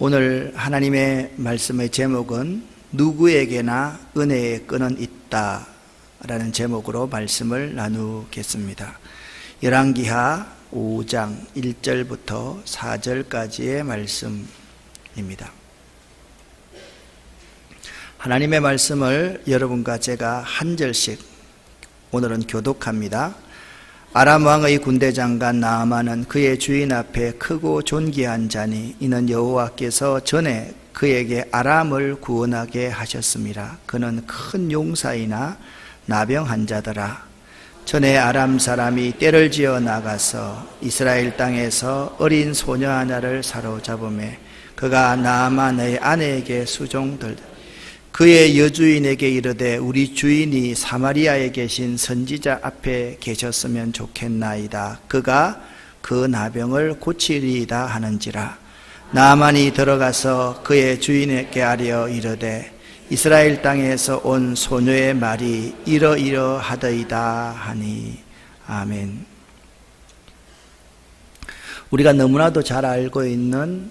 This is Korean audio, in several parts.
오늘 하나님의 말씀의 제목은 누구에게나 은혜의 끈은 있다 라는 제목으로 말씀을 나누겠습니다. 열왕기하 5장 1절부터 4절까지의 말씀입니다. 하나님의 말씀을 여러분과 제가 한 절씩 오늘은 교독합니다. 아람 왕의 군대 장관 나아만은 그의 주인 앞에 크고 존귀한 자니 이는 여호와께서 전에 그에게 아람을 구원하게 하셨습니다. 그는 큰 용사이나 나병한 자더라. 전에 아람 사람이 떼를 지어 나가서 이스라엘 땅에서 어린 소녀 하나를 사로잡으매 그가 나아만의 아내에게 수종들되 그의 여주인에게 이르되 우리 주인이 사마리아에 계신 선지자 앞에 계셨으면 좋겠나이다. 그가 그 나병을 고치리이다 하는지라. 나아만이 들어가서 그의 주인에게 아뢰어 이르되 이스라엘 땅에서 온 소녀의 말이 이러이러하더이다 하니. 아멘. 우리가 너무나도 잘 알고 있는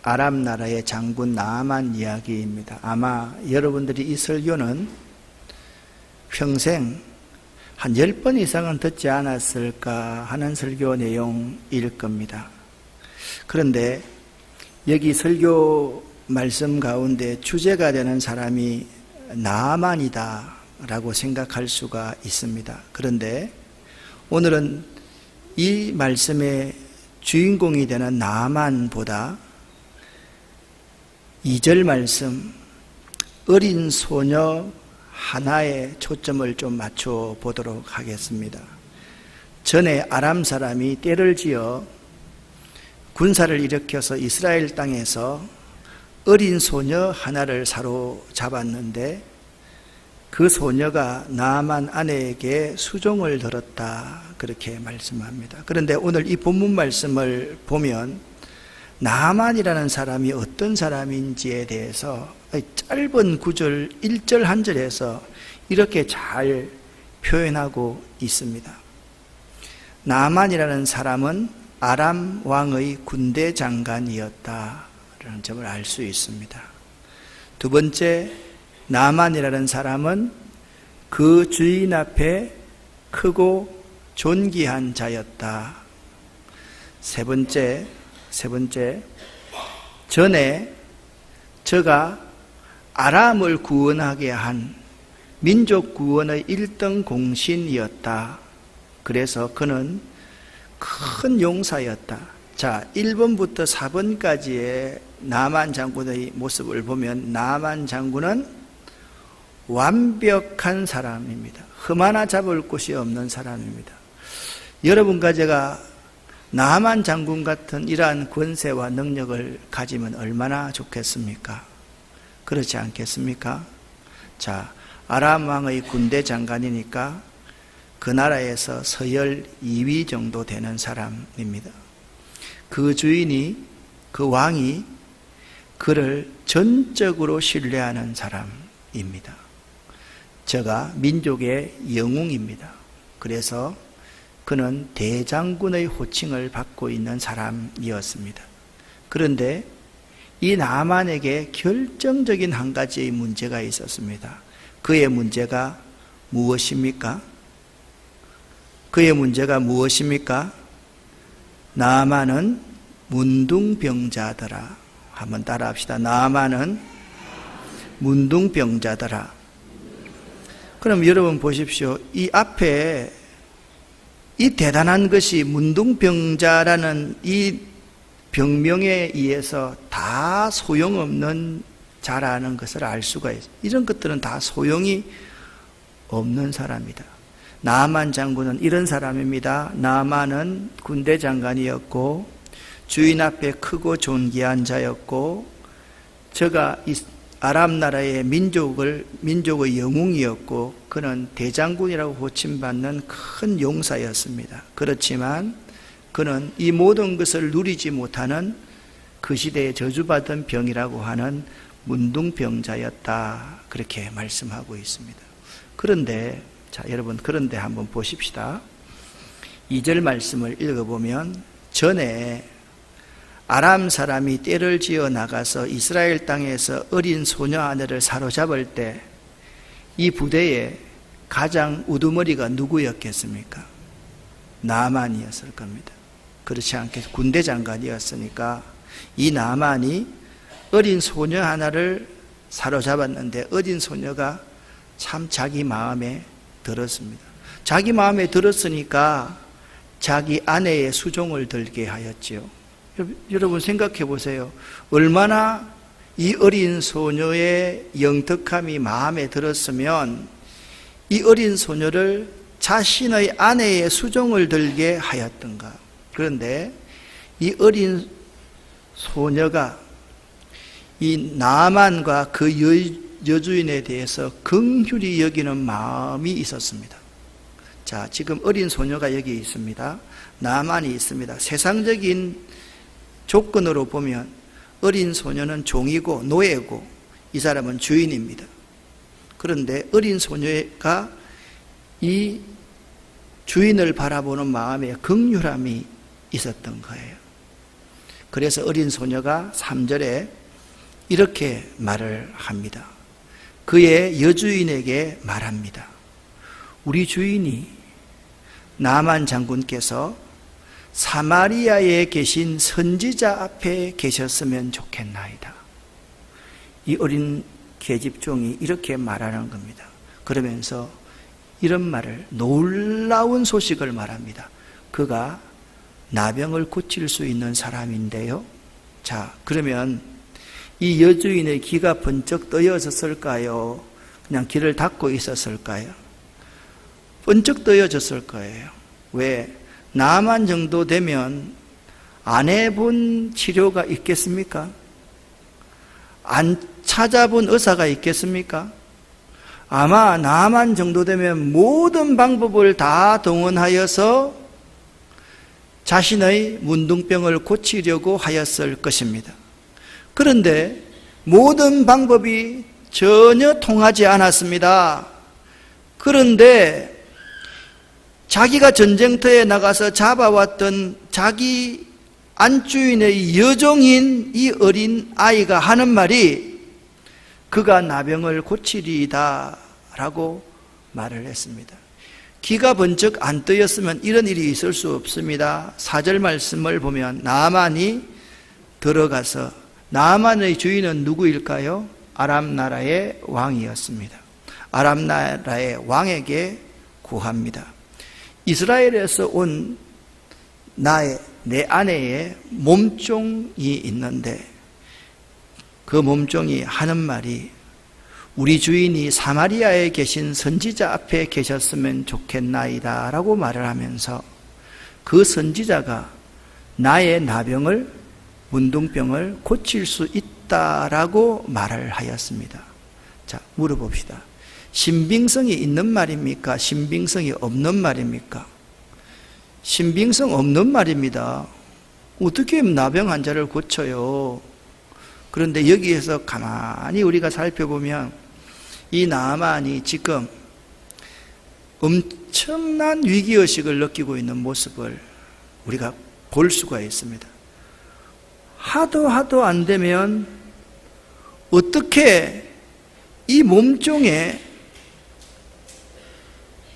아람 나라의 장군 나아만 이야기입니다. 아마 여러분들이 이 설교는 평생 한 10번 이상은 듣지 않았을까 하는 설교 내용일 겁니다. 그런데 여기 설교 말씀 가운데 주제가 되는 사람이 나아만이다 라고 생각할 수가 있습니다. 그런데 오늘은 이 말씀의 주인공이 되는 나아만보다 2절 말씀 어린 소녀 하나에 초점을 좀 맞춰 보도록 하겠습니다. 전에 아람 사람이 떼를 지어 군사를 일으켜서 이스라엘 땅에서 어린 소녀 하나를 사로잡았는데 그 소녀가 나아만 아내에게 수종을 들었다 그렇게 말씀합니다. 그런데 오늘 이 본문 말씀을 보면 나아만이라는 사람이 어떤 사람인지에 대해서 짧은 구절 1절 한 절에서 이렇게 잘 표현하고 있습니다. 나아만이라는 사람은 아람 왕의 군대 장관이었다라는 점을 알 수 있습니다. 두 번째, 나아만이라는 사람은 그 주인 앞에 크고 존귀한 자였다. 세 번째, 전에 저가 아람을 구원하게 한 민족 구원의 1등 공신이었다. 그래서 그는 큰 용사였다. 자, 1번부터 4번까지의 나아만 장군의 모습을 보면 나아만 장군은 완벽한 사람입니다. 흠 하나 잡을 곳이 없는 사람입니다. 여러분과 제가 나아만 장군 같은 이러한 권세와 능력을 가지면 얼마나 좋겠습니까? 그렇지 않겠습니까? 자, 아람 왕의 군대 장관이니까 그 나라에서 서열 2위 정도 되는 사람입니다. 그 주인이, 그 왕이 그를 전적으로 신뢰하는 사람입니다. 저가 민족의 영웅입니다. 그래서 그는 대장군의 호칭을 받고 있는 사람이었습니다. 그런데 이 나아만에게 결정적인 한 가지의 문제가 있었습니다. 그의 문제가 무엇입니까? 그의 문제가 무엇입니까? 나아만은 문둥병자더라. 한번 따라합시다. 나아만은 문둥병자더라. 그럼 여러분 보십시오. 이 앞에 이 대단한 것이 문둥병자라는 이 병명에 의해서 다 소용없는 자라는 것을 알 수가 있어요. 이런 것들은 다 소용이 없는 사람이다. 나아만 장군은 이런 사람입니다. 나아만은 군대 장관이었고 주인 앞에 크고 존귀한 자였고 저가 아람 나라의 민족의 영웅이었고 그는 대장군이라고 호칭받는 큰 용사였습니다. 그렇지만 그는 이 모든 것을 누리지 못하는 그 시대에 저주받은 병이라고 하는 문둥병자였다 그렇게 말씀하고 있습니다. 그런데 자 여러분 그런데 한번 보십시다. 2절 말씀을 읽어보면 전에 아람 사람이 떼를 지어 나가서 이스라엘 땅에서 어린 소녀 하나를 사로잡을 때 이 부대에 가장 우두머리가 누구였겠습니까? 나아만이었을 겁니다. 그렇지 않겠어요? 군대 장관이었으니까 이 나아만이 어린 소녀 하나를 사로잡았는데 어린 소녀가 참 자기 마음에 들었습니다. 자기 마음에 들었으니까 자기 아내의 수종을 들게 하였지요. 여러분 생각해 보세요. 얼마나 이 어린 소녀의 영특함이 마음에 들었으면 이 어린 소녀를 자신의 아내의 수종을 들게 하였던가. 그런데 이 어린 소녀가 이 나아만과 그 여주인에 대해서 긍휼히 여기는 마음이 있었습니다. 자, 지금 어린 소녀가 여기 있습니다. 나아만이 있습니다. 세상적인 조건으로 보면 어린 소녀는 종이고 노예고 이 사람은 주인입니다. 그런데 어린 소녀가 이 주인을 바라보는 마음에 긍휼함이 있었던 거예요. 그래서 어린 소녀가 3절에 이렇게 말을 합니다. 그의 여주인에게 말합니다. 우리 주인이 나만 장군께서 사마리아에 계신 선지자 앞에 계셨으면 좋겠나이다. 이 어린 계집종이 이렇게 말하는 겁니다. 그러면서 이런 말을, 놀라운 소식을 말합니다. 그가 나병을 고칠 수 있는 사람인데요. 자, 그러면 이 여주인의 귀가 번쩍 떠여졌을까요? 그냥 귀를 닫고 있었을까요? 번쩍 떠여졌을 거예요. 왜? 나만 정도 되면 안 해본 치료가 있겠습니까? 안 찾아본 의사가 있겠습니까? 아마 나만 정도 되면 모든 방법을 다 동원하여서 자신의 문둥병을 고치려고 하였을 것입니다. 그런데 모든 방법이 전혀 통하지 않았습니다. 그런데 자기가 전쟁터에 나가서 잡아왔던 자기 안주인의 여종인 이 어린 아이가 하는 말이 그가 나병을 고치리이다 라고 말을 했습니다. 귀가 번쩍 안 뜨였으면 이런 일이 있을 수 없습니다. 4절 말씀을 보면 나아만이 들어가서, 나아만의 주인은 누구일까요? 아람 나라의 왕이었습니다. 아람 나라의 왕에게 구합니다. 이스라엘에서 온 내 아내의 몸종이 있는데 그 몸종이 하는 말이 우리 주인이 사마리아에 계신 선지자 앞에 계셨으면 좋겠나이다 라고 말을 하면서 그 선지자가 나의 나병을, 문둥병을 고칠 수 있다라고 말을 하였습니다. 자, 물어봅시다. 신빙성이 있는 말입니까? 신빙성이 없는 말입니까? 신빙성 없는 말입니다. 어떻게 나병 환자를 고쳐요? 그런데 여기에서 가만히 우리가 살펴보면 이 나아만이 지금 엄청난 위기의식을 느끼고 있는 모습을 우리가 볼 수가 있습니다. 하도 안 되면 어떻게 이 몸종의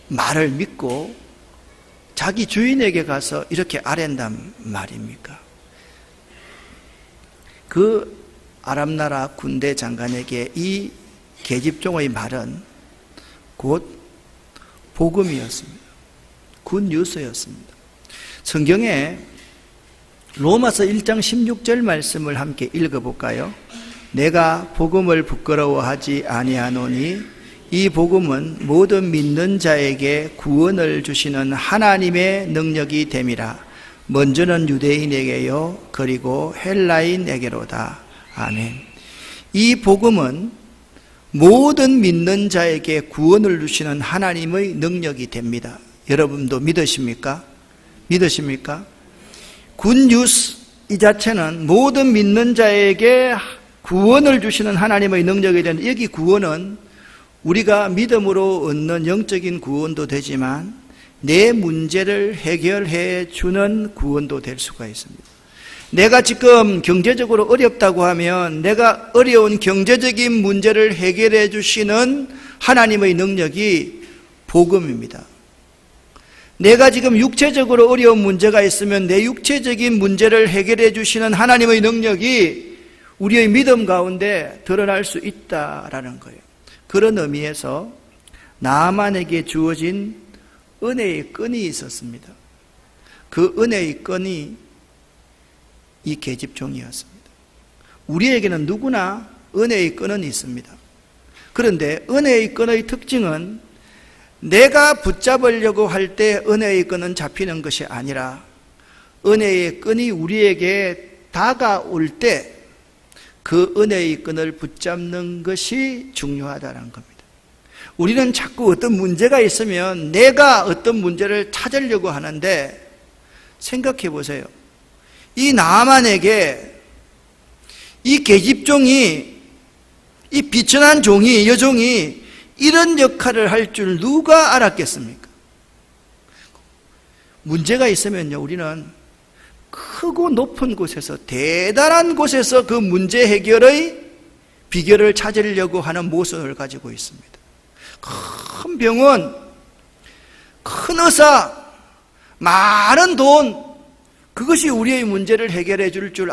말을 믿고 자기 주인에게 가서 이렇게 아랜단 말입니까? 그 아람나라 군대 장관에게 이 계집종의 말은 곧 복음이었습니다. 굿뉴스였습니다. 성경에 로마서 1장 16절 말씀을 함께 읽어볼까요? 내가 복음을 부끄러워하지 아니하노니 이 복음은 모든 믿는 자에게 구원을 주시는 하나님의 능력이 됨이라. 먼저는 유대인에게요 그리고 헬라인에게로다. 아멘. 이 복음은 모든 믿는 자에게 구원을 주시는 하나님의 능력이 됩니다. 여러분도 믿으십니까? 믿으십니까? 굿뉴스 이 자체는 모든 믿는 자에게 구원을 주시는 하나님의 능력이 되는, 여기 구원은 우리가 믿음으로 얻는 영적인 구원도 되지만 내 문제를 해결해 주는 구원도 될 수가 있습니다. 내가 지금 경제적으로 어렵다고 하면 내가 어려운 경제적인 문제를 해결해 주시는 하나님의 능력이 복음입니다. 내가 지금 육체적으로 어려운 문제가 있으면 내 육체적인 문제를 해결해 주시는 하나님의 능력이 우리의 믿음 가운데 드러날 수 있다라는 거예요. 그런 의미에서 나아만에게 주어진 은혜의 끈이 있었습니다. 그 은혜의 끈이 이 계집종이었습니다. 우리에게는 누구나 은혜의 끈은 있습니다. 그런데 은혜의 끈의 특징은 내가 붙잡으려고 할 때 은혜의 끈은 잡히는 것이 아니라 은혜의 끈이 우리에게 다가올 때 그 은혜의 끈을 붙잡는 것이 중요하다는 겁니다. 우리는 자꾸 어떤 문제가 있으면 내가 어떤 문제를 찾으려고 하는데 생각해 보세요. 이 나아만에게 이 계집종이, 이 비천한 종이, 여종이 이런 역할을 할 줄 누가 알았겠습니까? 문제가 있으면요, 우리는 크고 높은 곳에서, 대단한 곳에서 그 문제 해결의 비결을 찾으려고 하는 모습을 가지고 있습니다. 큰 병원, 큰 의사, 많은 돈, 그것이 우리의 문제를 해결해 줄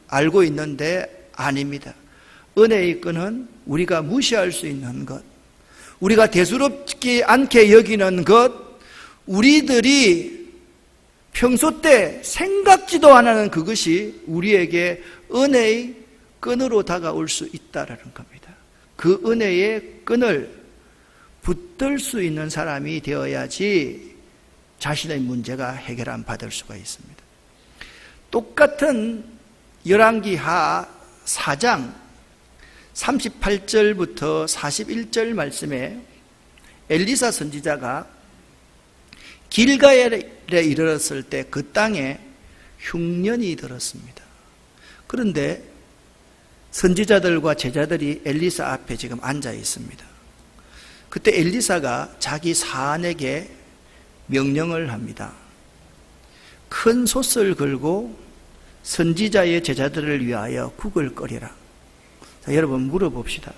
알고 있는데 아닙니다. 은혜의 끈은 우리가 무시할 수 있는 것, 우리가 대수롭지 않게 여기는 것, 우리들이 평소 때 생각지도 않는 그것이 우리에게 은혜의 끈으로 다가올 수 있다는 겁니다. 그 은혜의 끈을 붙들 수 있는 사람이 되어야지 자신의 문제가 해결 받을 수가 있습니다. 똑같은 열왕기하 4장 38절부터 41절 말씀에 엘리사 선지자가 길가엘에 이르렀을 때 그 땅에 흉년이 들었습니다. 그런데 선지자들과 제자들이 엘리사 앞에 지금 앉아 있습니다. 그때 엘리사가 자기 사안에게 명령을 합니다. 큰 솥을 걸고 선지자의 제자들을 위하여 국을 끓이라. 자, 여러분 물어봅시다.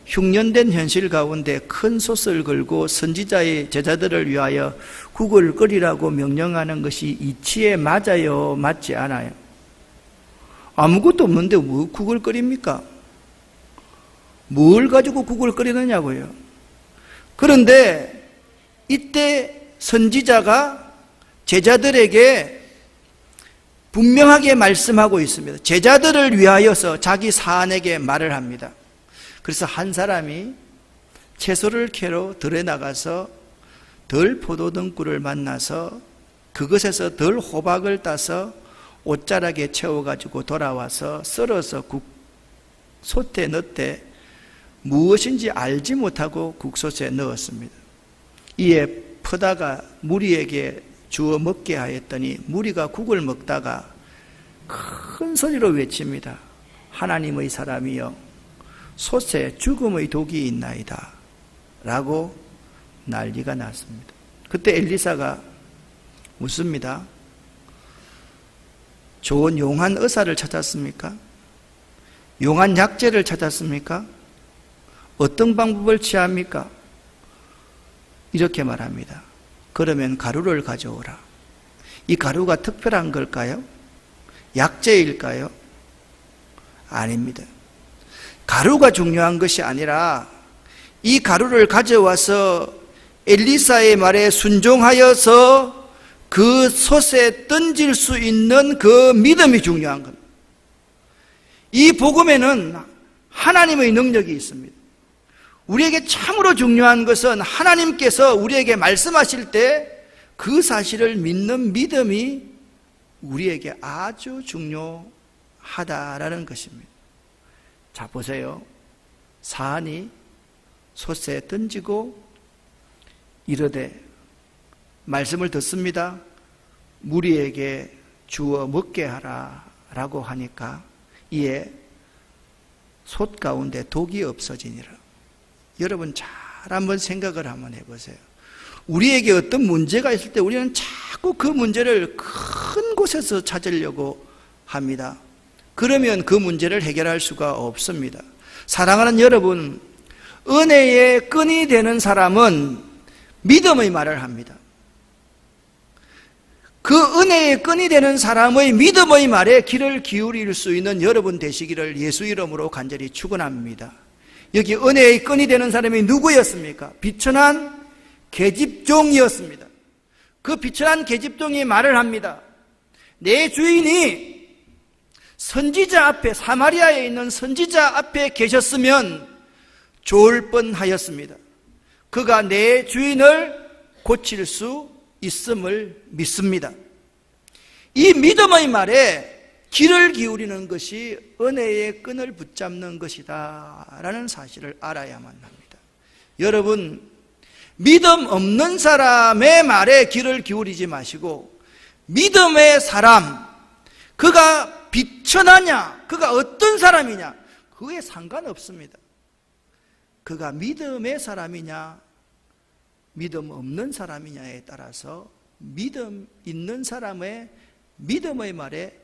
흉년된 현실 가운데 큰 솥을 걸고 선지자의 제자들을 위하여 국을 끓이라고 명령하는 것이 이치에 맞아요? 맞지 않아요? 아무것도 없는데 뭐 국을 끓입니까? 뭘 가지고 국을 끓이느냐고요. 그런데 이때 선지자가 제자들에게 분명하게 말씀하고 있습니다. 제자들을 위하여서 자기 사안에게 말을 합니다. 그래서 한 사람이 채소를 캐러 들에 나가서 덜 포도등굴을 만나서 그것에서 덜 호박을 따서 옷자락에 채워가지고 돌아와서 썰어서 국솥에 넣되 무엇인지 알지 못하고 국솥에 넣었습니다. 이에 퍼다가 무리에게 주어 먹게 하였더니 무리가 국을 먹다가 큰 소리로 외칩니다. 하나님의 사람이여 솥에 죽음의 독이 있나이다 라고 난리가 났습니다. 그때 엘리사가 묻습니다. 좋은 용한 의사를 찾았습니까? 용한 약재를 찾았습니까? 어떤 방법을 취합니까? 이렇게 말합니다. 그러면 가루를 가져오라. 이 가루가 특별한 걸까요? 약재일까요? 아닙니다. 가루가 중요한 것이 아니라 이 가루를 가져와서 엘리사의 말에 순종하여서 그 솥에 던질 수 있는 그 믿음이 중요한 겁니다. 이 복음에는 하나님의 능력이 있습니다. 우리에게 참으로 중요한 것은 하나님께서 우리에게 말씀하실 때 그 사실을 믿는 믿음이 우리에게 아주 중요하다라는 것입니다. 자, 보세요. 사안이 솥에 던지고 이르되 말씀을 듣습니다. 무리에게 주어 먹게 하라 라고 하니까 이에 솥 가운데 독이 없어지니라. 여러분 잘 한번 생각을 한번 해보세요. 우리에게 어떤 문제가 있을 때 우리는 자꾸 그 문제를 큰 곳에서 찾으려고 합니다. 그러면 그 문제를 해결할 수가 없습니다. 사랑하는 여러분, 은혜의 끈이 되는 사람은 믿음의 말을 합니다. 그 은혜의 끈이 되는 사람의 믿음의 말에 귀를 기울일 수 있는 여러분 되시기를 예수 이름으로 간절히 축원합니다. 여기 은혜의 끈이 되는 사람이 누구였습니까? 비천한 계집종이었습니다. 그 비천한 계집종이 말을 합니다. 내 주인이 선지자 앞에, 사마리아에 있는 선지자 앞에 계셨으면 좋을 뻔하였습니다. 그가 내 주인을 고칠 수 있음을 믿습니다. 이 믿음의 말에 귀를 기울이는 것이 은혜의 끈을 붙잡는 것이다 라는 사실을 알아야만 합니다. 여러분, 믿음 없는 사람의 말에 귀를 기울이지 마시고 믿음의 사람, 그가 비천하냐, 그가 어떤 사람이냐, 그에 상관없습니다. 그가 믿음의 사람이냐 믿음 없는 사람이냐에 따라서 믿음 있는 사람의 믿음의 말에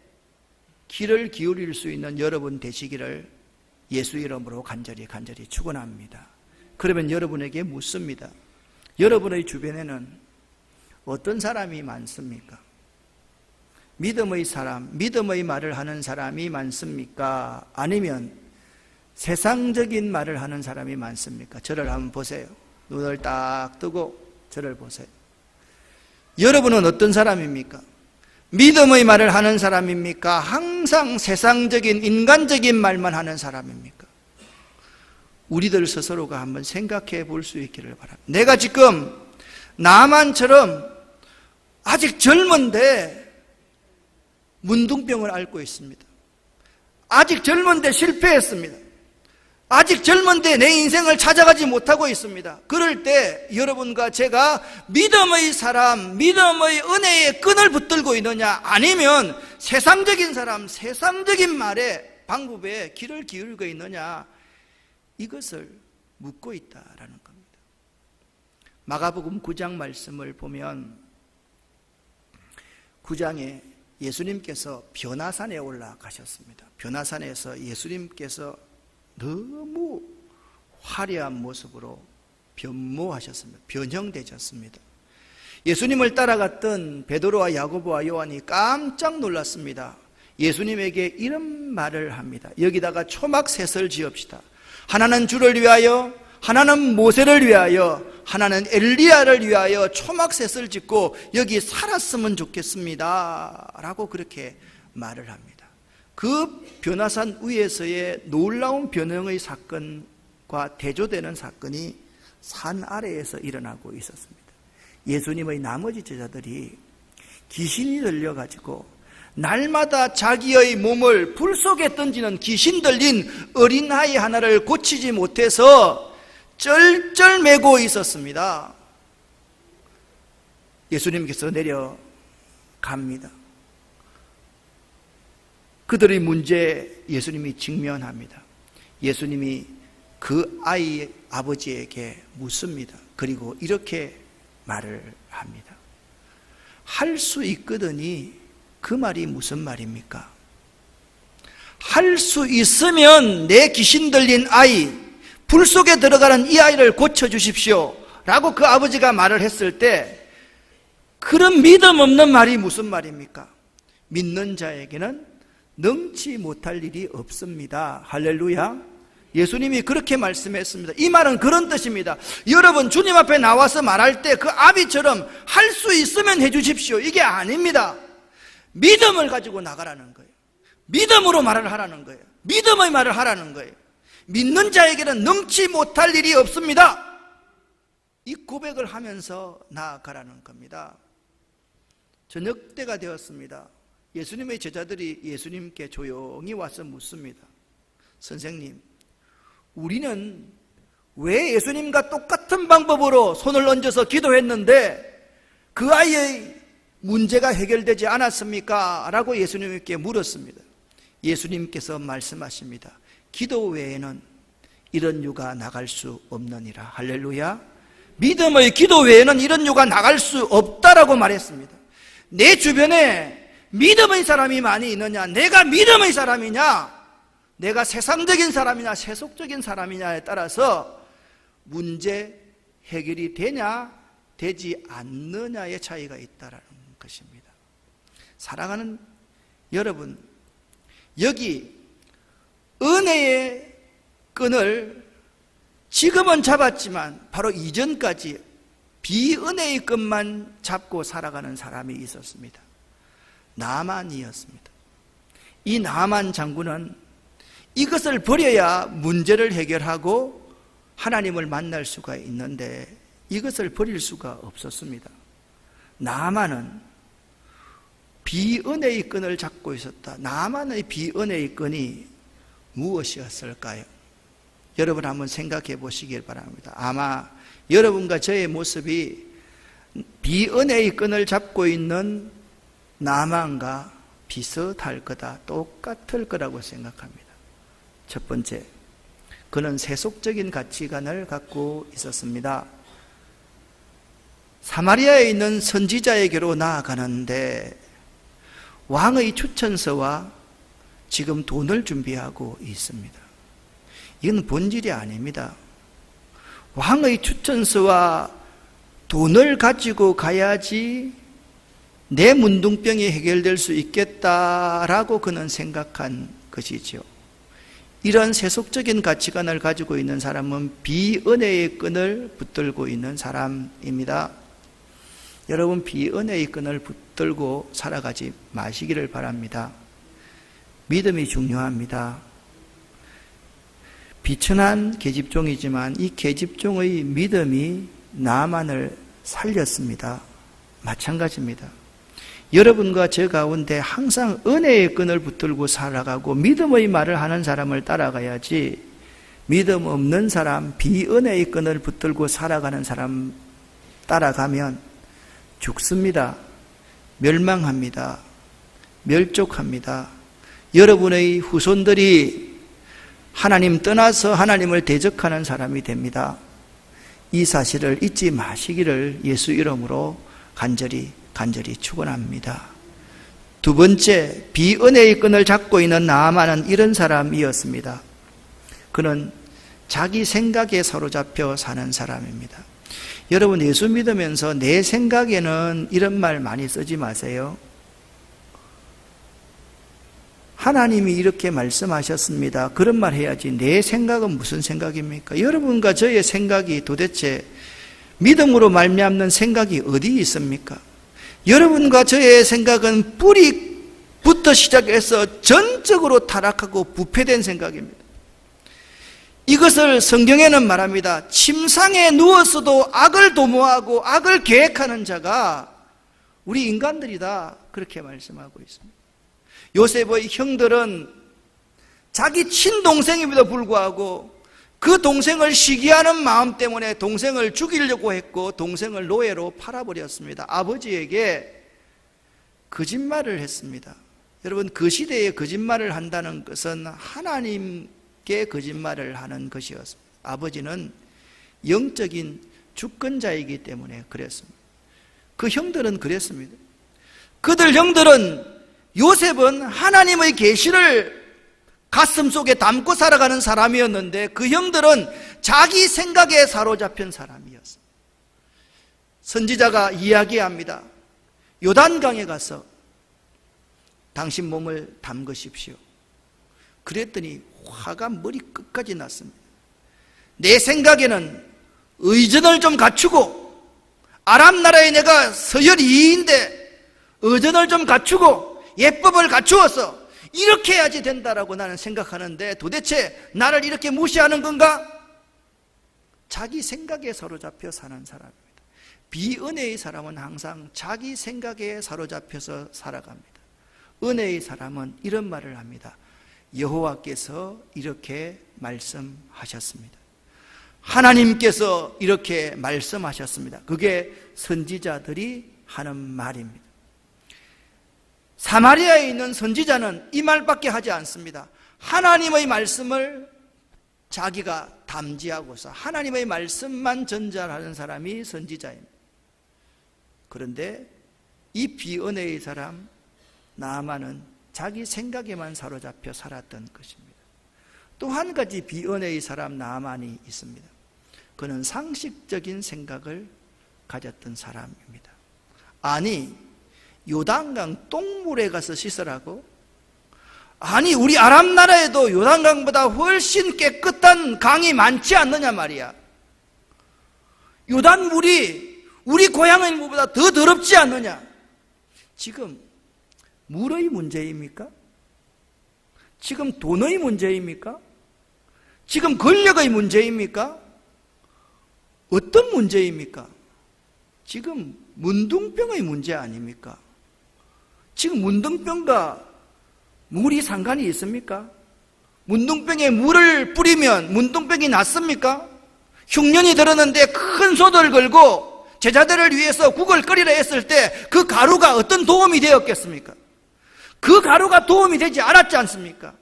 귀를 기울일 수 있는 여러분 되시기를 예수 이름으로 간절히 축원합니다. 그러면 여러분에게 묻습니다. 여러분의 주변에는 어떤 사람이 많습니까? 믿음의 사람, 믿음의 말을 하는 사람이 많습니까? 아니면 세상적인 말을 하는 사람이 많습니까? 저를 한번 보세요. 눈을 딱 뜨고 저를 보세요. 여러분은 어떤 사람입니까? 믿음의 말을 하는 사람입니까? 항상 세상적인 인간적인 말만 하는 사람입니까? 우리들 스스로가 한번 생각해 볼 수 있기를 바랍니다. 내가 지금 나만처럼 아직 젊은데 문둥병을 앓고 있습니다. 아직 젊은데 실패했습니다. 아직 젊은데 내 인생을 찾아가지 못하고 있습니다. 그럴 때 여러분과 제가 믿음의 사람, 믿음의 은혜의 끈을 붙들고 있느냐, 아니면 세상적인 사람, 세상적인 말에, 방법에 귀를 기울이고 있느냐, 이것을 묻고 있다라는 겁니다. 마가복음 9장 말씀을 보면 9장에 예수님께서 변화산에 올라가셨습니다. 변화산에서 예수님께서 너무 화려한 모습으로 변모하셨습니다. 변형되셨습니다. 예수님을 따라갔던 베드로와 야고보와 요한이 깜짝 놀랐습니다. 예수님에게 이런 말을 합니다. 여기다가 초막셋을 지읍시다. 하나는 주를 위하여, 하나는 모세를 위하여, 하나는 엘리야를 위하여 초막셋을 짓고 여기 살았으면 좋겠습니다 라고 그렇게 말을 합니다. 그 변화산 위에서의 놀라운 변형의 사건과 대조되는 사건이 산 아래에서 일어나고 있었습니다. 예수님의 나머지 제자들이 귀신이 들려가지고 날마다 자기의 몸을 불 속에 던지는 귀신 들린 어린아이 하나를 고치지 못해서 쩔쩔매고 있었습니다. 예수님께서 내려갑니다. 그들의 문제에 예수님이 직면합니다. 예수님이 그 아이의 아버지에게 묻습니다. 그리고 이렇게 말을 합니다. 할 수 있거든이 그 말이 무슨 말입니까? 할 수 있으면 내 귀신 들린 아이, 불 속에 들어가는 이 아이를 고쳐주십시오 라고 그 아버지가 말을 했을 때, 그런 믿음 없는 말이 무슨 말입니까? 믿는 자에게는 능치 못할 일이 없습니다. 할렐루야. 예수님이 그렇게 말씀했습니다. 이 말은 그런 뜻입니다. 여러분, 주님 앞에 나와서 말할 때 그 아비처럼 할 수 있으면 해주십시오, 이게 아닙니다. 믿음을 가지고 나가라는 거예요. 믿음으로 말을 하라는 거예요. 믿음의 말을 하라는 거예요. 믿는 자에게는 능치 못할 일이 없습니다. 이 고백을 하면서 나아가라는 겁니다. 저녁 때가 되었습니다. 예수님의 제자들이 예수님께 조용히 와서 묻습니다. 선생님, 우리는 왜 예수님과 똑같은 방법으로 손을 얹어서 기도했는데 그 아이의 문제가 해결되지 않았습니까? 라고 예수님께 물었습니다. 예수님께서 말씀하십니다. 기도 외에는 이런 유가 나갈 수 없느니라. 할렐루야. 믿음의 기도 외에는 이런 유가 나갈 수 없다라고 말했습니다. 내 주변에 믿음의 사람이 많이 있느냐, 내가 믿음의 사람이냐, 내가 세상적인 사람이냐 세속적인 사람이냐에 따라서 문제 해결이 되냐 되지 않느냐의 차이가 있다는 것입니다. 사랑하는 여러분, 여기 은혜의 끈을 지금은 잡았지만 바로 이전까지 비은혜의 끈만 잡고 살아가는 사람이 있었습니다. 나만이었습니다. 이 나만 장군은 이것을 버려야 문제를 해결하고 하나님을 만날 수가 있는데 이것을 버릴 수가 없었습니다. 나만은 비은혜의 끈을 잡고 있었다. 나만의 비은혜의 끈이 무엇이었을까요? 여러분 한번 생각해 보시길 바랍니다. 아마 여러분과 저의 모습이 비은혜의 끈을 잡고 있는 나만과 비슷할 거다, 똑같을 거라고 생각합니다. 첫 번째, 그는 세속적인 가치관을 갖고 있었습니다. 사마리아에 있는 선지자에게로 나아가는데 왕의 추천서와 지금 돈을 준비하고 있습니다. 이건 본질이 아닙니다. 왕의 추천서와 돈을 가지고 가야지 내 문둥병이 해결될 수 있겠다라고 그는 생각한 것이죠. 이런 세속적인 가치관을 가지고 있는 사람은 비은혜의 끈을 붙들고 있는 사람입니다. 여러분, 비은혜의 끈을 붙들고 살아가지 마시기를 바랍니다. 믿음이 중요합니다. 비천한 계집종이지만 이 계집종의 믿음이 나만을 살렸습니다. 마찬가지입니다. 여러분과 저 가운데 항상 은혜의 끈을 붙들고 살아가고 믿음의 말을 하는 사람을 따라가야지, 믿음 없는 사람, 비은혜의 끈을 붙들고 살아가는 사람 따라가면 죽습니다. 멸망합니다. 멸족합니다. 여러분의 후손들이 하나님 떠나서 하나님을 대적하는 사람이 됩니다. 이 사실을 잊지 마시기를 예수 이름으로 간절히 축원합니다. 두 번째, 비은혜의 끈을 잡고 있는 나아만은 이런 사람이었습니다. 그는 자기 생각에 사로잡혀 사는 사람입니다. 여러분, 예수 믿으면서 내 생각에는 이런 말 많이 쓰지 마세요. 하나님이 이렇게 말씀하셨습니다. 그런 말 해야지. 내 생각은 무슨 생각입니까? 여러분과 저의 생각이 도대체 믿음으로 말미암는 생각이 어디 있습니까? 여러분과 저의 생각은 뿌리부터 시작해서 전적으로 타락하고 부패된 생각입니다. 이것을 성경에는 말합니다. 침상에 누워서도 악을 도모하고 악을 계획하는 자가 우리 인간들이다, 그렇게 말씀하고 있습니다. 요셉의 형들은 자기 친동생임에도 불구하고 그 동생을 시기하는 마음 때문에 동생을 죽이려고 했고 동생을 노예로 팔아버렸습니다. 아버지에게 거짓말을 했습니다. 여러분, 그 시대에 거짓말을 한다는 것은 하나님께 거짓말을 하는 것이었습니다. 아버지는 영적인 주권자이기 때문에 그랬습니다. 그 형들은 그랬습니다. 그들 형들은, 요셉은 하나님의 계시를 가슴속에 담고 살아가는 사람이었는데 그 형들은 자기 생각에 사로잡힌 사람이었습니다. 선지자가 이야기합니다. 요단강에 가서 당신 몸을 담그십시오. 그랬더니 화가 머리 끝까지 났습니다. 내 생각에는 의전을 좀 갖추고, 아람 나라에 내가 서열 2위인데 의전을 좀 갖추고 예법을 갖추어서 이렇게 해야지 된다라고 나는 생각하는데 도대체 나를 이렇게 무시하는 건가? 자기 생각에 사로잡혀 사는 사람입니다. 비은혜의 사람은 항상 자기 생각에 사로잡혀서 살아갑니다. 은혜의 사람은 이런 말을 합니다. 여호와께서 이렇게 말씀하셨습니다. 하나님께서 이렇게 말씀하셨습니다. 그게 선지자들이 하는 말입니다. 사마리아에 있는 선지자는 이 말밖에 하지 않습니다. 하나님의 말씀을 자기가 담지하고서 하나님의 말씀만 전달하는 사람이 선지자입니다. 그런데 이 비은혜의 사람, 나아만은 자기 생각에만 사로잡혀 살았던 것입니다. 또 한 가지 비은혜의 사람 나아만이 있습니다. 그는 상식적인 생각을 가졌던 사람입니다. 아니, 요단강 똥물에 가서 씻으라고? 아니, 우리 아람 나라에도 요단강보다 훨씬 깨끗한 강이 많지 않느냐 말이야. 요단물이 우리 고향의 물보다 더 더럽지 않느냐? 지금 물의 문제입니까? 지금 돈의 문제입니까? 지금 권력의 문제입니까? 어떤 문제입니까? 지금 문둥병의 문제 아닙니까? 지금 문둥병과 물이 상관이 있습니까? 문둥병에 물을 뿌리면 문둥병이 낫습니까? 흉년이 들었는데 큰 소를 걸고 제자들을 위해서 국을 끓이라 했을 때 그 가루가 어떤 도움이 되었겠습니까? 그 가루가 도움이 되지 않았지 않습니까?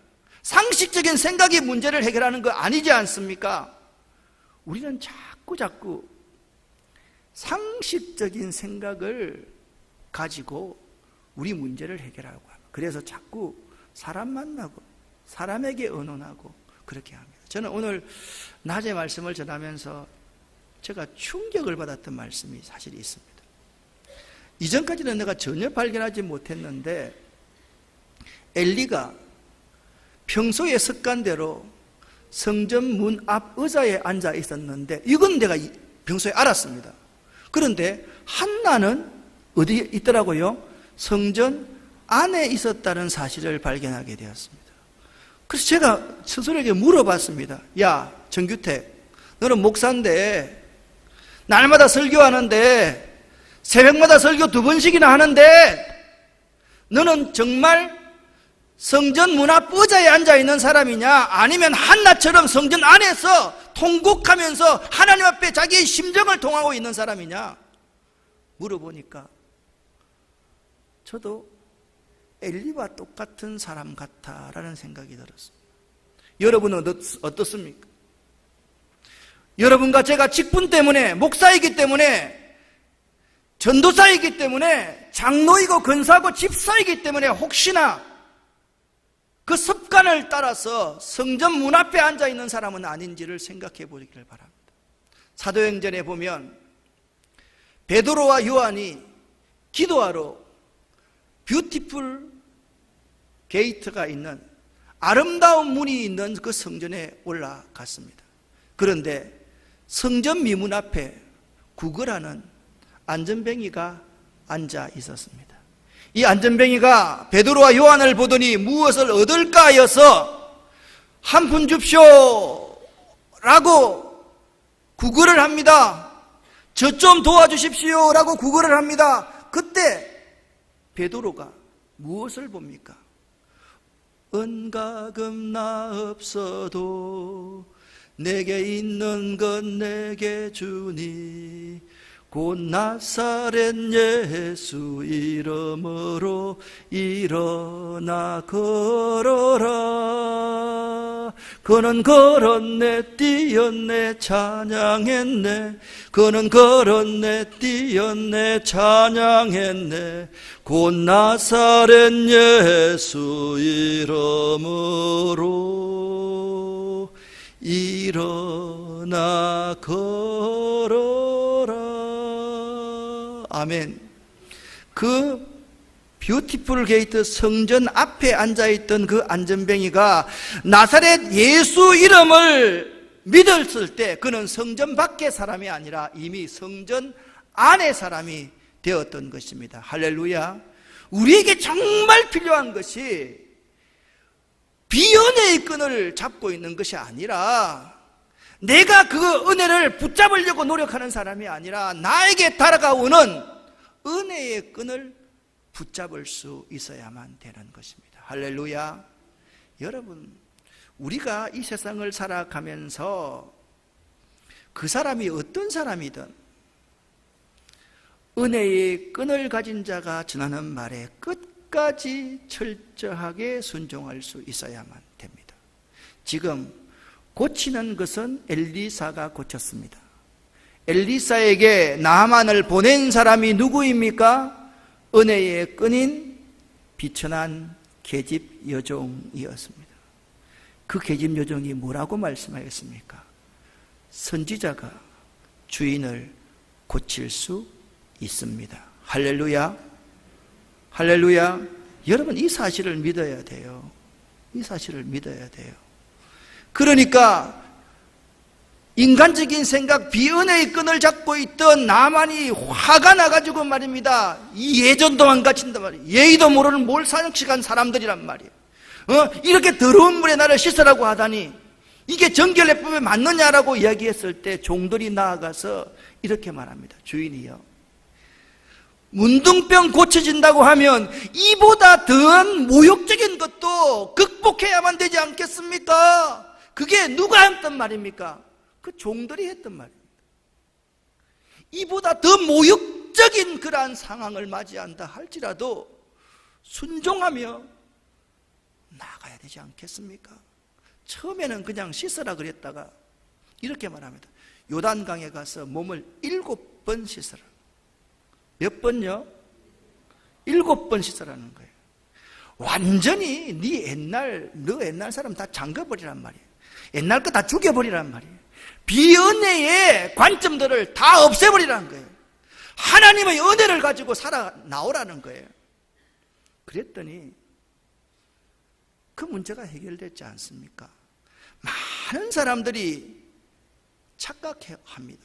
상식적인 생각이 문제를 해결하는 거 아니지 않습니까? 우리는 자꾸 상식적인 생각을 가지고 우리 문제를 해결하고 합니다. 그래서 자꾸 사람 만나고 사람에게 의논하고 그렇게 합니다. 저는 오늘 낮에 말씀을 전하면서 제가 충격을 받았던 말씀이 사실 있습니다. 이전까지는 내가 전혀 발견하지 못했는데 엘리가 평소의 습관대로 성전 문 앞 의자에 앉아 있었는데 이건 내가 평소에 알았습니다. 그런데 한나는 어디에 있더라고요? 성전 안에 있었다는 사실을 발견하게 되었습니다. 그래서 제가 스스로에게 물어봤습니다. 야, 정규택, 너는 목사인데 날마다 설교하는데 새벽마다 설교 2번씩이나 하는데 너는 정말 성전 문 앞 의자에 앉아있는 사람이냐? 아니면 한나처럼 성전 안에서 통곡하면서 하나님 앞에 자기의 심정을 통하고 있는 사람이냐? 물어보니까 저도 엘리와 똑같은 사람 같다라는 생각이 들었습니다. 여러분은 어떻습니까? 여러분과 제가 직분 때문에, 목사이기 때문에, 전도사이기 때문에, 장로이고 근사고 집사이기 때문에 혹시나 그 습관을 따라서 성전 문 앞에 앉아있는 사람은 아닌지를 생각해 보기를 바랍니다. 사도행전에 보면 베드로와 요한이 기도하러 뷰티풀 게이트가 있는 아름다운 문이 있는 그 성전에 올라갔습니다. 그런데 성전 미문 앞에 구걸하는 안전뱅이가 앉아 있었습니다. 이 안전뱅이가 베드로와 요한을 보더니 무엇을 얻을까 하여서 한 푼 줍쇼 라고 구걸을 합니다. 저 좀 도와주십시오 라고 구걸을 합니다. 그때 베드로가 무엇을 봅니까? 은가금 나 없어도 내게 있는 건 내게 주니 곧 나사렛 예수 이름으로 일어나 걸어라. 그는 걸었네 뛰었네 찬양했네. 그는 걸었네 뛰었네 찬양했네. 곧 나사렛 예수 이름으로 일어나 걸어라. 아멘. 그 뷰티풀 게이트 성전 앞에 앉아있던 그 안전뱅이가 나사렛 예수 이름을 믿었을 때 그는 성전 밖의 사람이 아니라 이미 성전 안의 사람이 되었던 것입니다. 할렐루야. 우리에게 정말 필요한 것이 비은혜의 끈을 잡고 있는 것이 아니라 내가 그 은혜를 붙잡으려고 노력하는 사람이 아니라 나에게 다가오는 은혜의 끈을 붙잡을 수 있어야만 되는 것입니다. 할렐루야. 여러분, 우리가 이 세상을 살아가면서 그 사람이 어떤 사람이든 은혜의 끈을 가진 자가 전하는 말에 끝까지 철저하게 순종할 수 있어야만 됩니다. 지금 고치는 것은 엘리사가 고쳤습니다. 엘리사에게 나아만을 보낸 사람이 누구입니까? 은혜의 끈인 비천한 계집 여종이었습니다. 그 계집 여종이 뭐라고 말씀하였습니까? 선지자가 주인을 고칠 수 있습니다. 할렐루야. 할렐루야. 여러분, 이 사실을 믿어야 돼요. 이 사실을 믿어야 돼요. 그러니까 인간적인 생각, 비은혜의 끈을 잡고 있던 나만이 화가 나가지고 말입니다. 이 예전도 안 갖춘단 말이에요. 예의도 모르는 몰상식한 사람들이란 말이에요. 이렇게 더러운 물에 나를 씻으라고 하다니 이게 정결례법에 맞느냐라고 이야기했을 때 종들이 나아가서 이렇게 말합니다. 주인이요, 문둥병 고쳐진다고 하면 이보다 더한 모욕적인 것도 극복해야만 되지 않겠습니까? 그게 누가 했단 말입니까? 그 종들이 했단 말입니다. 이보다 더 모욕적인 그러한 상황을 맞이한다 할지라도 순종하며 나가야 되지 않겠습니까? 처음에는 그냥 씻으라 그랬다가 이렇게 말합니다. 요단강에 가서 몸을 7번 씻으라. 몇 번요? 7번 씻으라는 거예요. 완전히 너 옛날 사람 다 잠궈버리란 말이에요. 옛날 거 다 죽여버리란 말이에요. 비은혜의 관점들을 다 없애버리라는 거예요. 하나님의 은혜를 가지고 살아 나오라는 거예요. 그랬더니 그 문제가 해결됐지 않습니까? 많은 사람들이 착각합니다.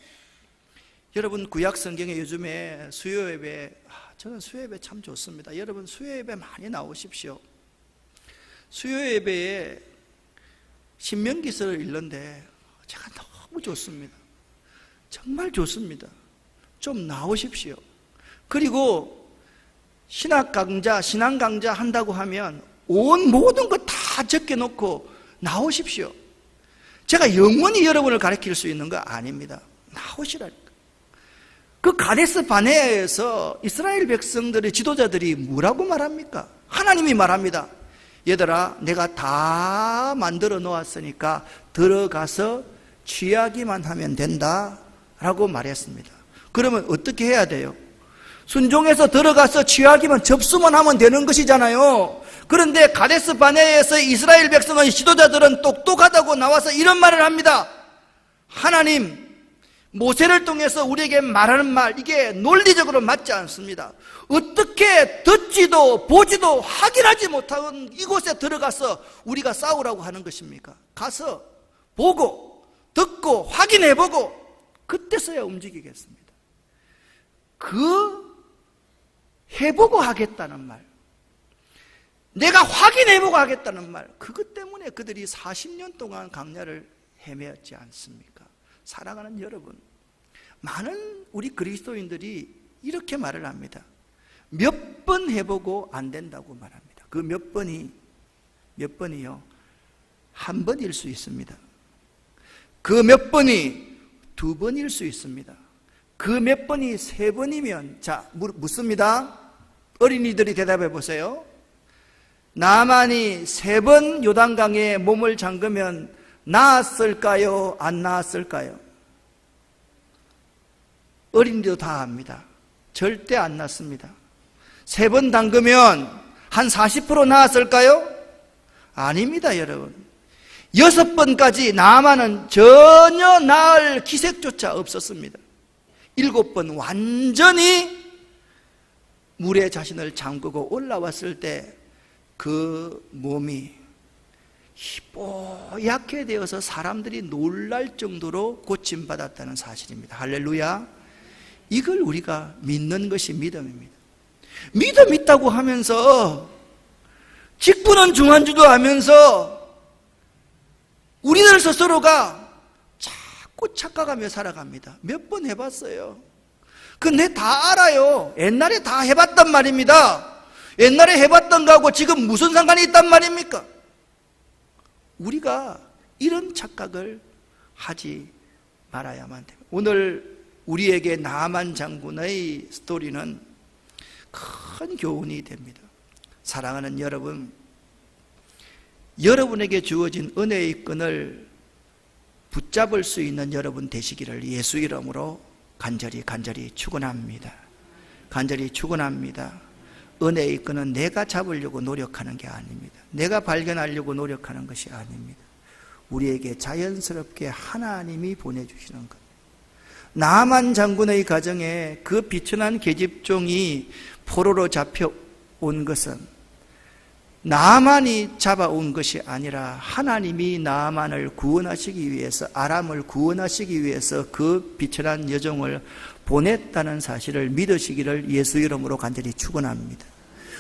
여러분, 구약 성경에 요즘에 수요 예배, 저는 수요 예배 참 좋습니다. 여러분, 수요 예배 많이 나오십시오. 수요 예배에 신명기서를 읽는데 제가 너무 좋습니다. 정말 좋습니다. 좀 나오십시오. 그리고 신학 강좌, 신앙 강좌 한다고 하면 온 모든 거 다 적혀놓고 나오십시오. 제가 영원히 여러분을 가르칠 수 있는 거 아닙니다. 나오시라니까. 그 가데스 바네아에서 이스라엘 백성들의 지도자들이 뭐라고 말합니까? 하나님이 말합니다. 얘들아, 내가 다 만들어 놓았으니까 들어가서 취하기만 하면 된다 라고 말했습니다. 그러면 어떻게 해야 돼요? 순종해서 들어가서 취하기만, 접수만 하면 되는 것이잖아요. 그런데 가데스 바네아에서 이스라엘 백성의 지도자들은 똑똑하다고 나와서 이런 말을 합니다. 하나님, 모세를 통해서 우리에게 말하는 말, 이게 논리적으로 맞지 않습니다. 어떻게 듣지도 보지도 확인하지 못한 이곳에 들어가서 우리가 싸우라고 하는 것입니까? 가서 보고 듣고 확인해보고 그때서야 움직이겠습니다. 그 해보고 하겠다는 말, 내가 확인해보고 하겠다는 말, 그것 때문에 그들이 40년 동안 강야를 헤매었지 않습니까? 사랑하는 여러분, 많은 우리 그리스도인들이 이렇게 말을 합니다. 몇 번 해보고 안 된다고 말합니다. 그 몇 번이요, 한 번일 수 있습니다. 그 몇 번이 2번일 수 있습니다. 그 몇 번이 3번이면, 자, 묻습니다. 어린이들이 대답해 보세요. 나만이 3번 요단강에 몸을 잠그면 나았을까요? 안 나았을까요? 어린이도 다 압니다. 절대 안 났습니다. 3번 담그면 한 40% 나았을까요? 아닙니다, 여러분. 6번까지 나만은 전혀 나을 기색조차 없었습니다. 7번 완전히 물에 자신을 잠그고 올라왔을 때 그 몸이 뽀얗게 되어서 사람들이 놀랄 정도로 고침받았다는 사실입니다. 할렐루야. 이걸 우리가 믿는 것이 믿음입니다. 믿음 있다고 하면서 직분은 중한주도 하면서 우리들 스스로가 자꾸 착각하며 살아갑니다. 몇 번 해봤어요. 근데 다 알아요. 옛날에 다 해봤단 말입니다. 옛날에 해봤던 거하고 지금 무슨 상관이 있단 말입니까? 우리가 이런 착각을 하지 말아야만 됩니다. 오늘 우리에게 나만 장군의 스토리는 큰 교훈이 됩니다. 사랑하는 여러분, 여러분에게 주어진 은혜의 끈을 붙잡을 수 있는 여러분 되시기를 예수 이름으로 간절히 축원합니다. 간절히 축원합니다. 은혜의 끈은 내가 잡으려고 노력하는 게 아닙니다. 내가 발견하려고 노력하는 것이 아닙니다. 우리에게 자연스럽게 하나님이 보내주시는 것. 나만 장군의 가정에 그 비천한 계집종이 포로로 잡혀온 것은 나만이 잡아온 것이 아니라 하나님이 나만을 구원하시기 위해서, 아람을 구원하시기 위해서 그 비천한 여종을 보냈다는 사실을 믿으시기를 예수 이름으로 간절히 축원합니다.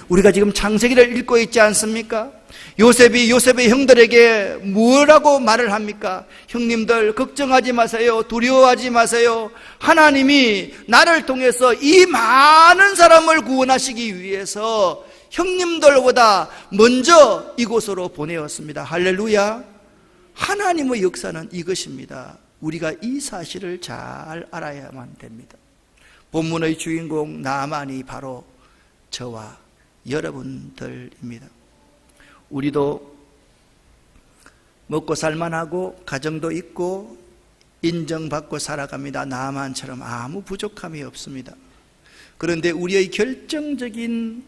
우리가 지금 창세기를 읽고 있지 않습니까? 요셉이 요셉의 형들에게 뭐라고 말을 합니까? 형님들 걱정하지 마세요. 두려워하지 마세요. 하나님이 나를 통해서 이 많은 사람을 구원하시기 위해서 형님들보다 먼저 이곳으로 보내었습니다. 할렐루야. 하나님의 역사는 이것입니다. 우리가 이 사실을 잘 알아야만 됩니다. 본문의 주인공 나만이 바로 저와 여러분들입니다. 우리도 먹고 살만하고 가정도 있고 인정받고 살아갑니다. 나만처럼 아무 부족함이 없습니다. 그런데 우리의 결정적인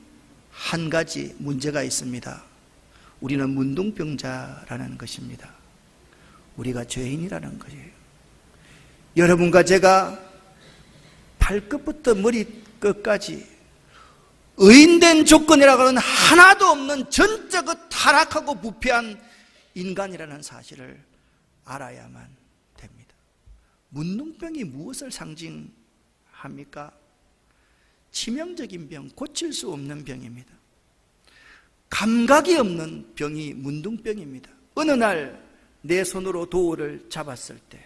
한 가지 문제가 있습니다. 우리는 문둥병자라는 것입니다. 우리가 죄인이라는 거예요. 여러분과 제가 발끝부터 머리끝까지 의인된 조건이라고 하는 하나도 없는 전적으로 타락하고 부패한 인간이라는 사실을 알아야만 됩니다. 문둥병이 무엇을 상징합니까? 치명적인 병, 고칠 수 없는 병입니다. 감각이 없는 병이 문둥병입니다. 어느 날 내 손으로 도어를 잡았을 때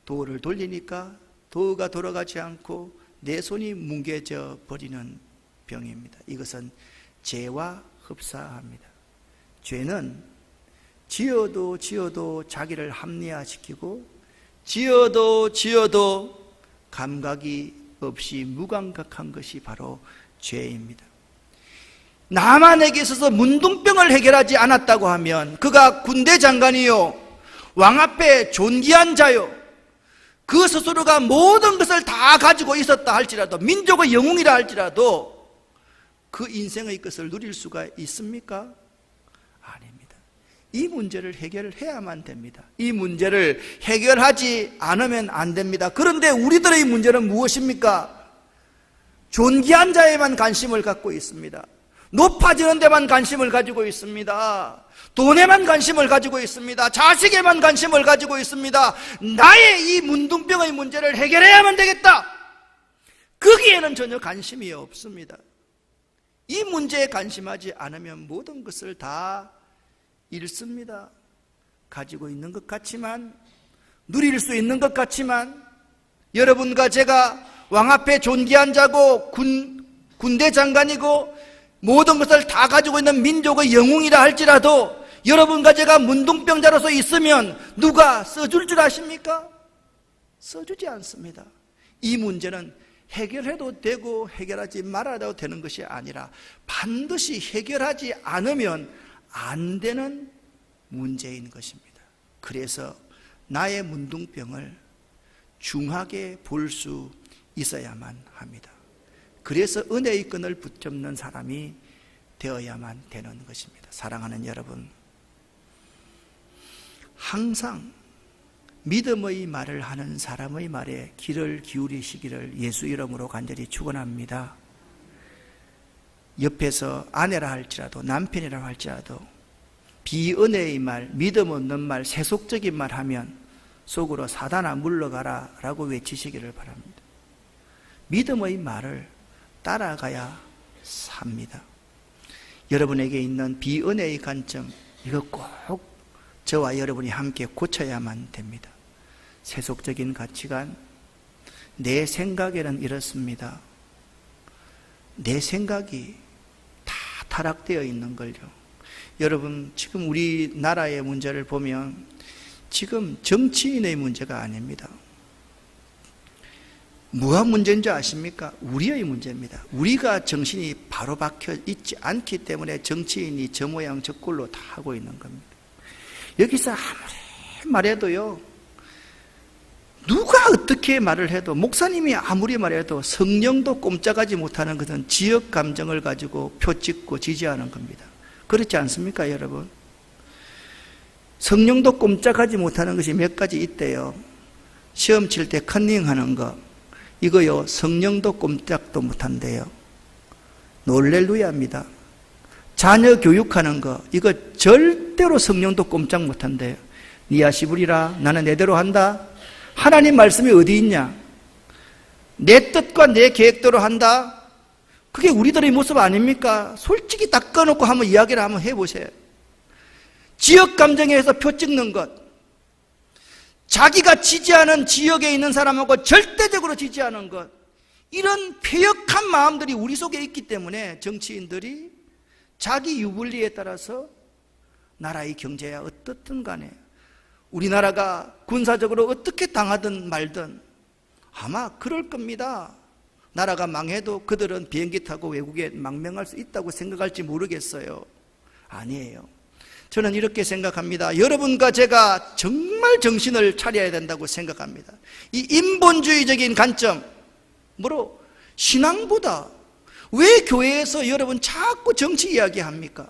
도어를 돌리니까 도어가 돌아가지 않고 내 손이 뭉개져 버리는 병입니다. 이것은 죄와 흡사합니다. 죄는 지어도 자기를 합리화시키고 지어도 감각이 없이 무감각한 것이 바로 죄입니다. 나만에게 있어서 문둥병을 해결하지 않았다고 하면 그가 군대 장관이요 왕 앞에 존귀한 자요 그 스스로가 모든 것을 다 가지고 있었다 할지라도 민족의 영웅이라 할지라도 그 인생의 것을 누릴 수가 있습니까? 아닙니다. 이 문제를 해결해야만 됩니다. 이 문제를 해결하지 않으면 안 됩니다. 그런데 우리들의 문제는 무엇입니까? 존귀한 자에만 관심을 갖고 있습니다. 높아지는 데만 관심을 가지고 있습니다. 돈에만 관심을 가지고 있습니다. 자식에만 관심을 가지고 있습니다. 나의 이 문둥병의 문제를 해결해야만 되겠다. 거기에는 전혀 관심이 없습니다. 이 문제에 관심하지 않으면 모든 것을 다 잃습니다. 가지고 있는 것 같지만, 누릴 수 있는 것 같지만, 여러분과 제가 왕 앞에 존귀한 자고 군대 장관이고 모든 것을 다 가지고 있는 민족의 영웅이라 할지라도 여러분과 제가 문둥병자로서 있으면 누가 써줄 줄 아십니까? 써주지 않습니다. 이 문제는 해결해도 되고 해결하지 말아도 되는 것이 아니라 반드시 해결하지 않으면 안 되는 문제인 것입니다. 그래서 나의 문둥병을 중하게 볼 수 있어야만 합니다. 그래서 은혜의 끈을 붙잡는 사람이 되어야만 되는 것입니다. 사랑하는 여러분, 항상 믿음의 말을 하는 사람의 말에 귀를 기울이시기를 예수 이름으로 간절히 축원합니다. 옆에서 아내라 할지라도 남편이라 할지라도 비은혜의 말, 믿음 없는 말, 세속적인 말 하면 속으로 사단아 물러가라 라고 외치시기를 바랍니다. 믿음의 말을 따라가야 삽니다. 여러분에게 있는 비은혜의 관점, 이거 꼭 저와 여러분이 함께 고쳐야만 됩니다. 세속적인 가치관, 내 생각에는 이렇습니다. 내 생각이 다 타락되어 있는 걸요. 여러분, 지금 우리나라의 문제를 보면 지금 정치인의 문제가 아닙니다. 뭐가 문제인지 아십니까? 우리의 문제입니다. 우리가 정신이 바로 박혀 있지 않기 때문에 정치인이 저 모양 저 꼴로 다 하고 있는 겁니다. 여기서 아무리 말해도요, 누가 어떻게 말을 해도, 목사님이 아무리 말해도 성령도 꼼짝하지 못하는 것은 지역 감정을 가지고 표 찍고 지지하는 겁니다. 그렇지 않습니까, 여러분? 성령도 꼼짝하지 못하는 것이 몇 가지 있대요. 시험 칠 때 컨닝하는 거, 이거요, 성령도 꼼짝도 못한대요. 놀렐루야입니다. 자녀 교육하는 거, 이거 절대로 성령도 꼼짝 못한대요. 니야 시부리라, 나는 내대로 한다. 하나님 말씀이 어디 있냐? 내 뜻과 내 계획대로 한다. 그게 우리들의 모습 아닙니까? 솔직히 딱 꺼놓고 한번 이야기를 한번 해보세요. 지역 감정에서 표 찍는 것, 자기가 지지하는 지역에 있는 사람하고 절대적으로 지지하는 것, 이런 폐역한 마음들이 우리 속에 있기 때문에 정치인들이 자기 유불리에 따라서 나라의 경제야 어떻든 간에, 우리나라가 군사적으로 어떻게 당하든 말든 아마 그럴 겁니다. 나라가 망해도 그들은 비행기 타고 외국에 망명할 수 있다고 생각할지 모르겠어요. 아니에요. 저는 이렇게 생각합니다. 여러분과 제가 정말 정신을 차려야 된다고 생각합니다. 이 인본주의적인 관점, 뭐로? 신앙보다 왜 교회에서 여러분 자꾸 정치 이야기합니까?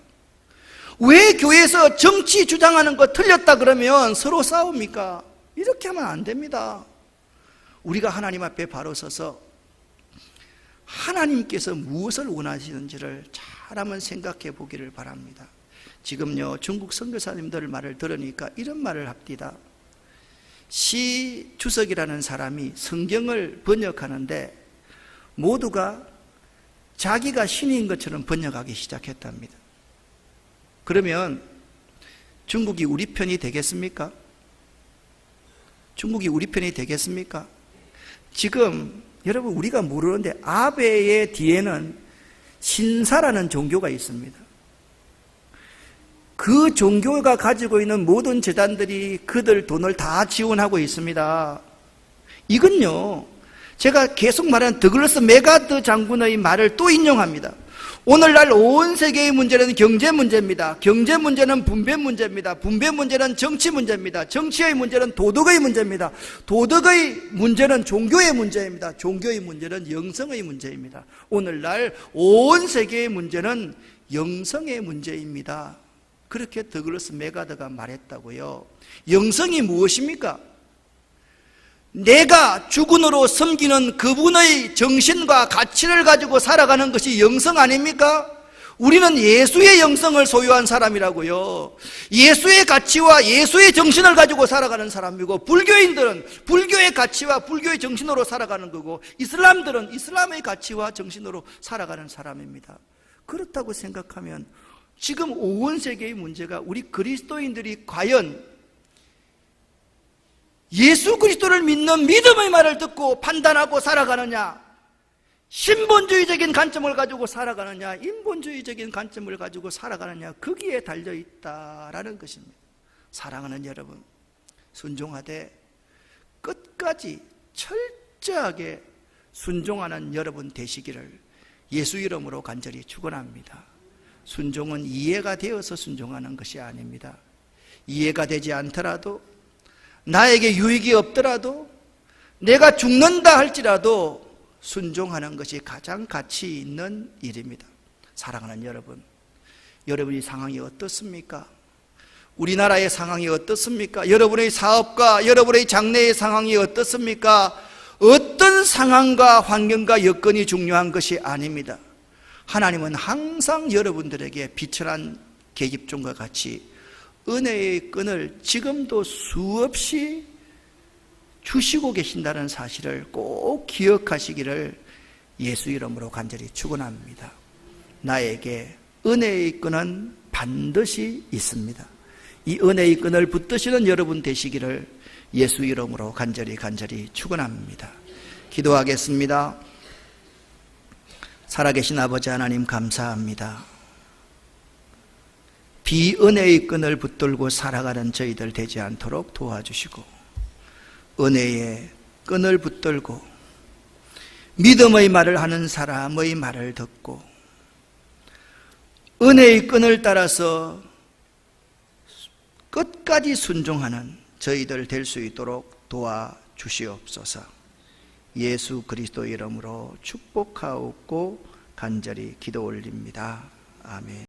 왜 교회에서 정치 주장하는 거 틀렸다 그러면 서로 싸웁니까? 이렇게 하면 안 됩니다. 우리가 하나님 앞에 바로 서서 하나님께서 무엇을 원하시는지를 잘 한번 생각해 보기를 바랍니다. 지금요, 중국 선교사님들 말을 들으니까 이런 말을 합니다. 시 주석이라는 사람이 성경을 번역하는데 모두가 자기가 신인 것처럼 번역하기 시작했답니다. 그러면 중국이 우리 편이 되겠습니까? 중국이 우리 편이 되겠습니까? 지금 여러분 우리가 모르는데 아베의 뒤에는 신사라는 종교가 있습니다. 그 종교가 가지고 있는 모든 재단들이 그들 돈을 다 지원하고 있습니다. 이건요, 제가 계속 말하는 더글러스 메가드 장군의 말을 또 인용합니다. 오늘날 온 세계의 문제는 경제 문제입니다. 경제 문제는 분배 문제입니다. 분배 문제는 정치 문제입니다. 정치의 문제는 도덕의 문제입니다. 도덕의 문제는 종교의 문제입니다. 종교의 문제는 영성의 문제입니다. 오늘날 온 세계의 문제는 영성의 문제입니다. 그렇게 더글러스 메가드가 말했다고요. 영성이 무엇입니까? 내가 주군으로 섬기는 그분의 정신과 가치를 가지고 살아가는 것이 영성 아닙니까? 우리는 예수의 영성을 소유한 사람이라고요. 예수의 가치와 예수의 정신을 가지고 살아가는 사람이고, 불교인들은 불교의 가치와 불교의 정신으로 살아가는 거고, 이슬람들은 이슬람의 가치와 정신으로 살아가는 사람입니다. 그렇다고 생각하면 지금 온 세계의 문제가 우리 그리스도인들이 과연 예수 그리스도를 믿는 믿음의 말을 듣고 판단하고 살아가느냐, 신본주의적인 관점을 가지고 살아가느냐, 인본주의적인 관점을 가지고 살아가느냐, 거기에 달려있다라는 것입니다. 사랑하는 여러분, 순종하되 끝까지 철저하게 순종하는 여러분 되시기를 예수 이름으로 간절히 축원합니다. 순종은 이해가 되어서 순종하는 것이 아닙니다. 이해가 되지 않더라도, 나에게 유익이 없더라도, 내가 죽는다 할지라도 순종하는 것이 가장 가치 있는 일입니다. 사랑하는 여러분, 여러분의 상황이 어떻습니까? 우리나라의 상황이 어떻습니까? 여러분의 사업과 여러분의 장래의 상황이 어떻습니까? 어떤 상황과 환경과 여건이 중요한 것이 아닙니다. 하나님은 항상 여러분들에게 비천한 계집종과 같이 은혜의 끈을 지금도 수없이 주시고 계신다는 사실을 꼭 기억하시기를 예수 이름으로 간절히 축원합니다. 나에게 은혜의 끈은 반드시 있습니다. 이 은혜의 끈을 붙드시는 여러분 되시기를 예수 이름으로 간절히 축원합니다. 기도하겠습니다. 살아계신 아버지 하나님 감사합니다. 비은혜의 끈을 붙들고 살아가는 저희들 되지 않도록 도와주시고, 은혜의 끈을 붙들고 믿음의 말을 하는 사람의 말을 듣고 은혜의 끈을 따라서 끝까지 순종하는 저희들 될 수 있도록 도와주시옵소서. 주시옵소서. 예수 그리스도 이름으로 축복하옵고 간절히 기도 올립니다. 아멘.